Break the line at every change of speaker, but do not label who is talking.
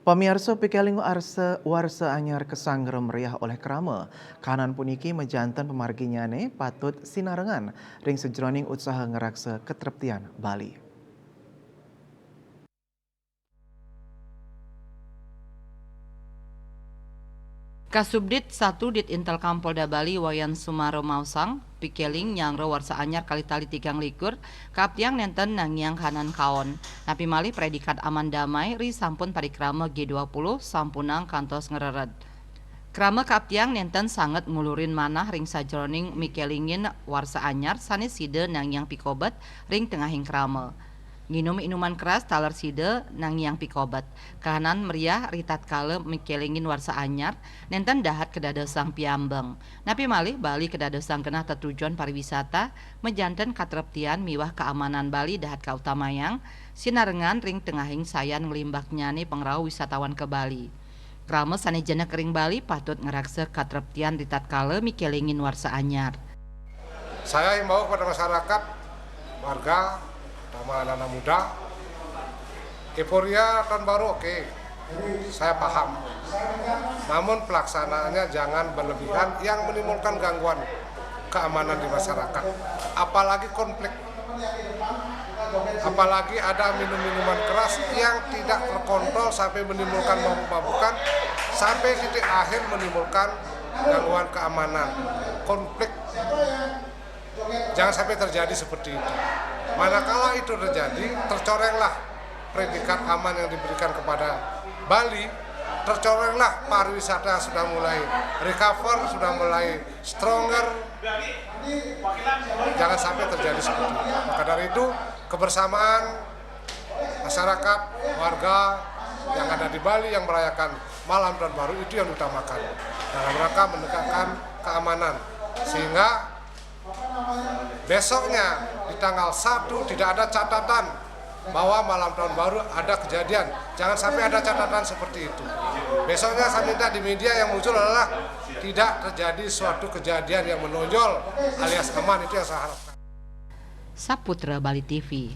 Pamirsa pikeling warsa anyar kesangger meriah oleh krama. Kanan puniki mejantan pemarginyane patut sinarengan ring sejroning usaha ngeraksa ketreptian Bali.
Kasubdit 1 Dit Intel Kampolda Bali Wayan Sumaro Mausang pikeling nyangro warsa anyar kali-tali 3 kaptiang nenten nangyang kanan kaon napi malih predikat aman damai ri sampun parikrama G20 sampunang kantos ngereret krama kaptiang nenten sangat ngulurin manah ring sajroning mikelingin warsa anyar sanes side nangyang pikobat ring tengahing krama nginum inuman keras taler side nangyang pikobat kahanan meriah ritat kale mikelingin warsa anyar nenten dahat kedadosang piambeng napi malih Bali kedadosang kenah tetujuan pariwisata mejanten katreptian miwah keamanan Bali dahat kautamayang sinarengan ring tengahing sayan ngelimbak nyane pengrau wisatawan ke Bali krama sanejana kering Bali patut ngerakse katreptian ritat kale mikelingin warsa anyar.
Saya himbau kepada masyarakat, warga, terutama anak-anak muda, euforia tahun baru oke, saya paham. Namun pelaksanaannya jangan berlebihan yang menimbulkan gangguan keamanan di masyarakat. Apalagi konflik, apalagi ada minum-minuman keras yang tidak terkontrol sampai menimbulkan mabuk-mabukan, sampai titik akhir menimbulkan gangguan keamanan, konflik. Jangan sampai terjadi seperti itu. Manakala itu terjadi, tercorenglah predikat aman yang diberikan kepada Bali, tercorenglah pariwisata yang sudah mulai recover, sudah mulai stronger. Jangan sampai terjadi seperti itu. Maka dari itu, kebersamaan masyarakat, warga yang ada di Bali yang merayakan malam tahun baru itu yang diutamakan dalam rangka menegakkan keamanan, sehingga besoknya di tanggal 1 tidak ada catatan bahwa malam tahun baru ada kejadian. Jangan sampai ada catatan seperti itu. Besoknya saya minta di media yang muncul adalah tidak terjadi suatu kejadian yang menonjol alias aman, itu yang saya harapkan.
Saputra Bali TV.